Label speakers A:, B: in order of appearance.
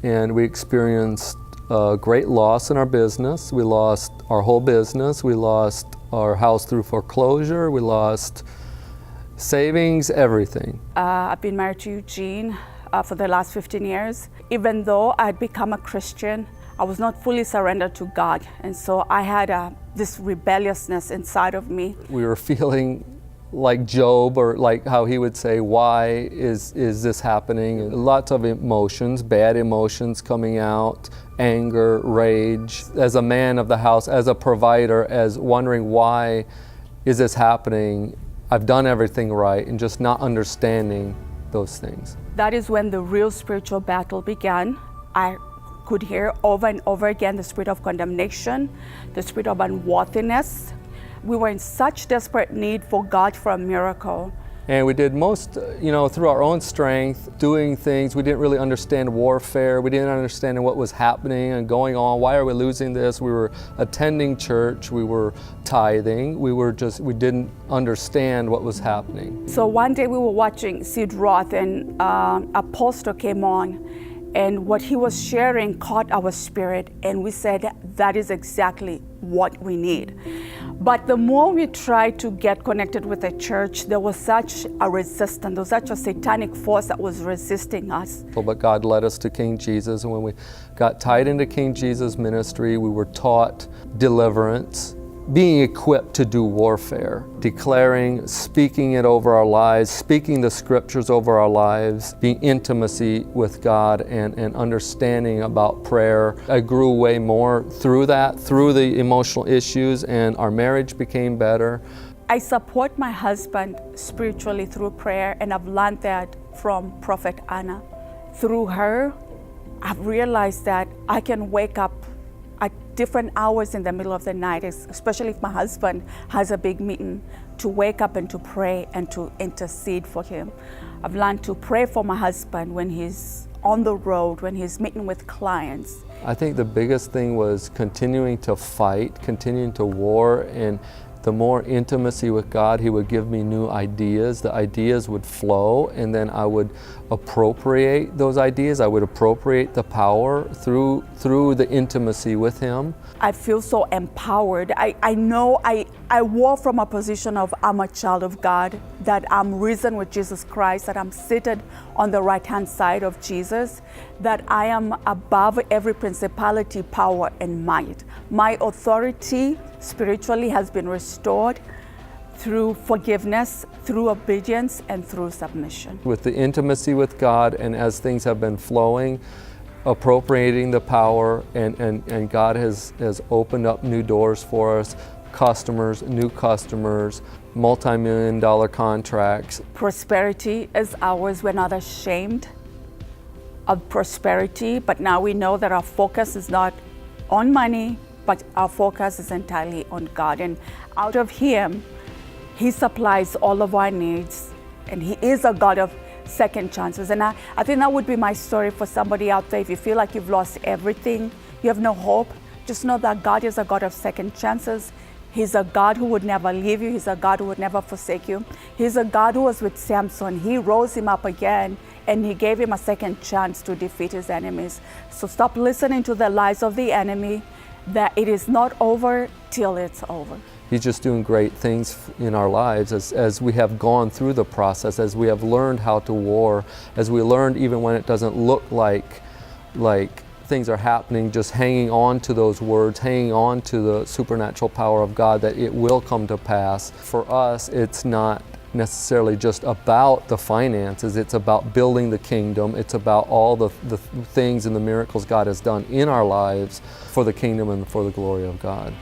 A: and we experienced great loss in our business. We lost our whole business. We lost our house through foreclosure. We lost savings, everything.
B: I've been married to Eugene for the last 15 years. Even though I had become a Christian, I was not fully surrendered to God. And so I had this rebelliousness inside of me.
A: We were feeling like Job, or like how he would say, why is this happening? And lots of emotions, bad emotions coming out, anger, rage. As a man of the house, as a provider, as wondering why is this happening? I've done everything right, and just not understanding those things.
B: That is when the real spiritual battle began. I could hear over and over again the spirit of condemnation, the spirit of unworthiness. We were in such desperate need for God for a miracle.
A: And we did most, through our own strength, doing things. We didn't really understand warfare. We didn't understand what was happening and going on. Why are we losing this? We were attending church. We were tithing. We didn't understand what was happening.
B: So one day we were watching Sid Roth, and a pastor came on, and what he was sharing caught our spirit, and we said, that is exactly what we need. But the more we tried to get connected with the church, there was such a resistance, there was such a satanic force that was resisting us.
A: But God led us to King Jesus, and when we got tied into King Jesus' ministry, we were taught deliverance, being equipped to do warfare, declaring, speaking it over our lives, speaking the scriptures over our lives, being intimacy with God, and understanding about prayer. I grew way more through that, through the emotional issues, and our marriage became better.
B: I support my husband spiritually through prayer, and I've learned that from Prophet Anna. Through her, I've realized that I can wake up at different hours in the middle of the night, especially if my husband has a big meeting, to wake up and to pray and to intercede for him. I've learned to pray for my husband when he's on the road, when he's meeting with clients.
A: I think the biggest thing was continuing to fight, continuing to war, and the more intimacy with God, He would give me new ideas. The ideas would flow, and then I would appropriate those ideas. I would appropriate the power through the intimacy with Him.
B: I feel so empowered. I know I walk from a position of I'm a child of God, that I'm risen with Jesus Christ, that I'm seated on the right-hand side of Jesus, that I am above every principality, power, and might. My authority spiritually has been restored through forgiveness, through obedience, and through submission.
A: With the intimacy with God, and as things have been flowing, appropriating the power, and God has opened up new doors for us, customers, new customers, multi-million-dollar contracts.
B: Prosperity is ours. We're not ashamed of prosperity, but now we know that our focus is not on money, but our focus is entirely on God. And out of Him, He supplies all of our needs, and He is a God of second chances. And I think that would be my story for somebody out there. If you feel like you've lost everything, you have no hope, just know that God is a God of second chances. He's a God who would never leave you. He's a God who would never forsake you. He's a God who was with Samson. He rose him up again, and He gave him a second chance to defeat his enemies. So stop listening to the lies of the enemy, that it is not over till it's over.
A: He's just doing great things in our lives as we have gone through the process, as we have learned how to war, as we learned even when it doesn't look like things are happening, just hanging on to those words, hanging on to the supernatural power of God, that it will come to pass. For us, it's not necessarily just about the finances, it's about building the kingdom, it's about all the things and the miracles God has done in our lives for the kingdom and for the glory of God.